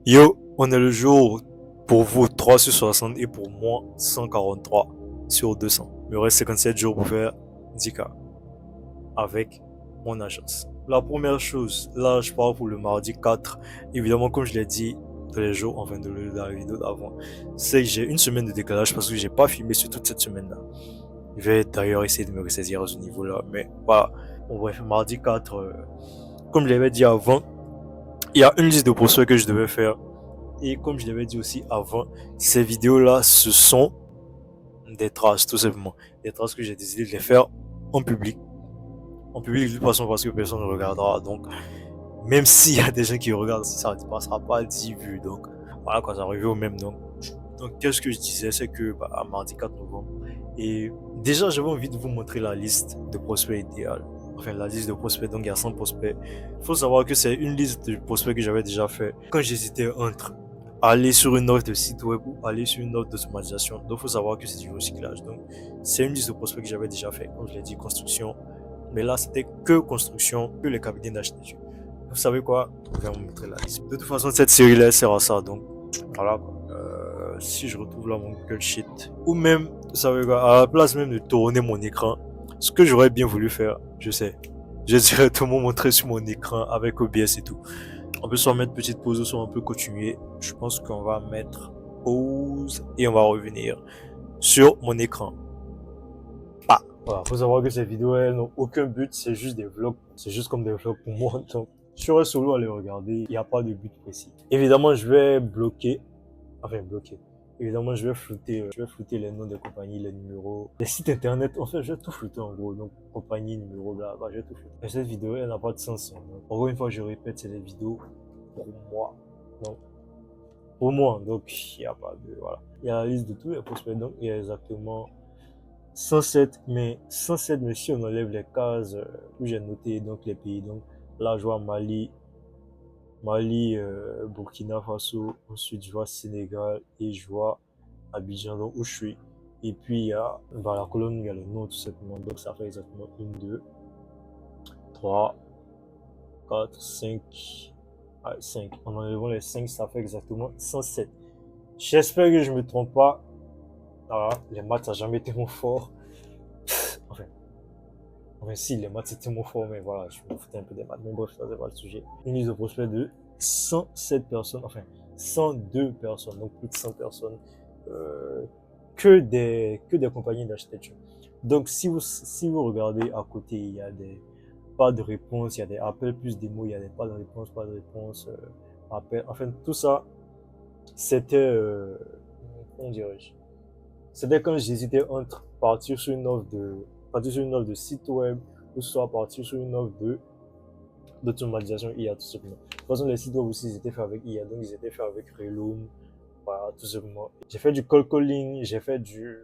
Yo, on est le jour pour vous 3 sur 60 et pour moi 143 sur 200. Il me reste 57 jours pour faire 10K avec mon agence. La première chose, là je pars pour le mardi 4. Évidemment, comme je l'ai dit tous les jours, enfin dans la vidéo d'avant, c'est que j'ai une semaine de décalage parce que j'ai pas filmé sur toute cette semaine-là. Je vais d'ailleurs essayer de me ressaisir à ce niveau-là, mais voilà. Bon bref, mardi 4, comme je l'avais dit avant, il y a une liste de prospects que je devais faire. Et comme je l'avais dit aussi avant, ces vidéos-là, ce sont des traces, tout simplement. Des traces que j'ai décidé de les faire en public. En public, de toute façon, parce que personne ne regardera. Donc, même s'il y a des gens qui regardent, ça ne passera pas à 10 vues. Donc, voilà, quand ça arrive au même. Donc qu'est-ce que je disais, c'est que, à mardi 4 novembre, et déjà, j'avais envie de vous montrer la liste de prospects idéal. Enfin, la liste de prospects, donc il y a 100 prospects. Il faut savoir que c'est une liste de prospects que j'avais déjà fait quand j'hésitais entre aller sur une offre de site web ou aller sur une offre d'automatisation. Donc, il faut savoir que c'est du recyclage. Donc, c'est une liste de prospects que j'avais déjà fait. Comme je l'ai dit, construction. Mais là, c'était que construction, que les cabinets d'architecture. Vous savez quoi? Je vais vous montrer la liste. De toute façon, cette série-là, elle sert à ça. Donc, voilà quoi. Si je retrouve là mon Google Sheet, ou même, vous savez quoi, à la place même de tourner mon écran, ce que j'aurais bien voulu faire, je sais, je dirais tout le monde montrer sur mon écran avec OBS et tout. On peut soit mettre petite pause, soit on peut continuer. Je pense qu'on va mettre pause et on va revenir sur mon écran. Ah, voilà, faut savoir que ces vidéos, elles n'ont aucun but, c'est juste des vlogs, c'est juste comme des vlogs pour moi. Donc, je serai solo à les regarder, il n'y a pas de but précis. Évidemment, je vais bloquer. Évidemment, je vais flouter les noms des compagnies, les numéros, les sites internet. Enfin, je vais tout flouter en gros. Donc, compagnie, numéro, bla, bla, je vais tout flouter. Et cette vidéo, elle n'a pas de sens. Donc, encore une fois, je répète, c'est des vidéos pour moi. Donc, pour moi. Donc, il n'y a pas de, voilà. Il y a la liste de tous les prospects. Donc, il y a exactement 107. Mais 107, mais si on enlève les cases où j'ai noté donc les pays. Donc, là, je vois Mali, Burkina Faso, ensuite je vois Sénégal et je vois Abidjan, donc où je suis. Et puis il y a la colonne, il y a le nom tout simplement, donc ça fait exactement 1, 2, 3, 4, 5, 5. En enlevant les 5, ça fait exactement 107. J'espère que je me trompe pas. Alors, les maths, ça n'a jamais été mon fort. Enfin, si, les maths c'était mon fort, mais voilà, je me foutais un peu des maths. Mais bref, ça c'est pas le sujet. Une liste de prospects de 107 personnes, enfin 102 personnes, donc plus de 100 personnes, que des compagnies d'architecture. Donc si vous regardez à côté, il y a des pas de réponse, il y a des appels plus des mots, il y a des pas de réponse, appels. Enfin tout ça, c'était, comment dirais-je, c'était quand j'hésitais entre partir sur une offre de site web ou soit partir sur une offre d'automatisation IA tout simplement. De toute façon, les sites web aussi, ils étaient faits avec IA, donc ils étaient faits avec Reloom, voilà, tout simplement. J'ai fait du cold calling, j'ai fait du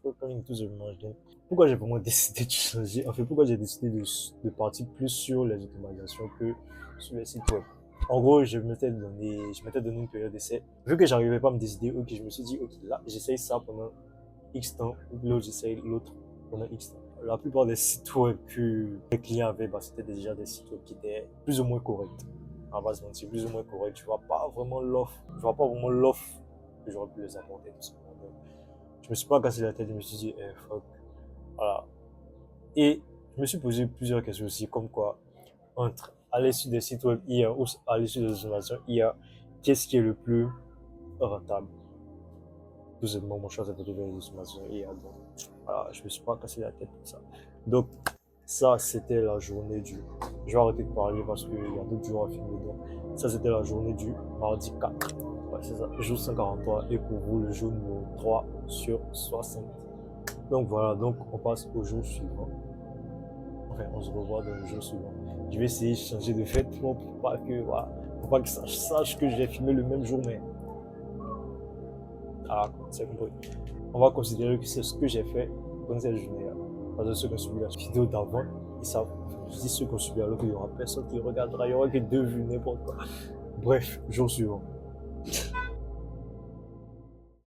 cold calling tout simplement. Donc, pourquoi j'ai vraiment décidé de changer, enfin, pourquoi j'ai décidé de partir plus sur les automatisations que sur les sites web. En gros, je m'étais donné une période d'essai. Vu que j'arrivais pas à me décider, ok, je me suis dit, ok, là, j'essaye ça pendant X temps, l'autre, j'essaye l'autre pendant X temps. La plupart des sites web que les clients avaient, c'était déjà des sites web qui étaient plus ou moins corrects. En base, c'est plus ou moins correct. Tu vois pas vraiment l'offre que j'aurais pu les apporter, tout simplement. Donc, je me suis pas cassé la tête, je me suis dit, fuck. Voilà. Et je me suis posé plusieurs questions aussi, comme quoi, entre aller sur des sites web IA ou aller sur des automations IA, qu'est-ce qui est le plus rentable? Tout simplement, mon choix, c'est de trouver les automations IA. Donc, voilà, je me suis pas cassé la tête pour ça. Donc, ça, c'était la journée du. Je vais arrêter de parler parce qu'il y a d'autres jours à filmer. Donc, ça, c'était la journée du mardi 4. Ouais, c'est ça, jour 143. Et pour vous, le jour numéro 3 sur 60. Donc, voilà, donc on passe au jour suivant. Enfin, on se revoit dans le jour suivant. Je vais essayer de changer de vêtements pour pas que, voilà, pour pas que ça sache que j'ai filmé le même jour, mais. Ah, c'est compris. On va considérer que c'est ce que j'ai fait pendant cette journée-là. Parce que ceux qui ont suivi la vidéo d'avant, ils savent. Je dis ceux qui ont suivi alors qu'il y aura personne qui regardera, il y aura que 2 vues, n'importe quoi. Bref, jour suivant.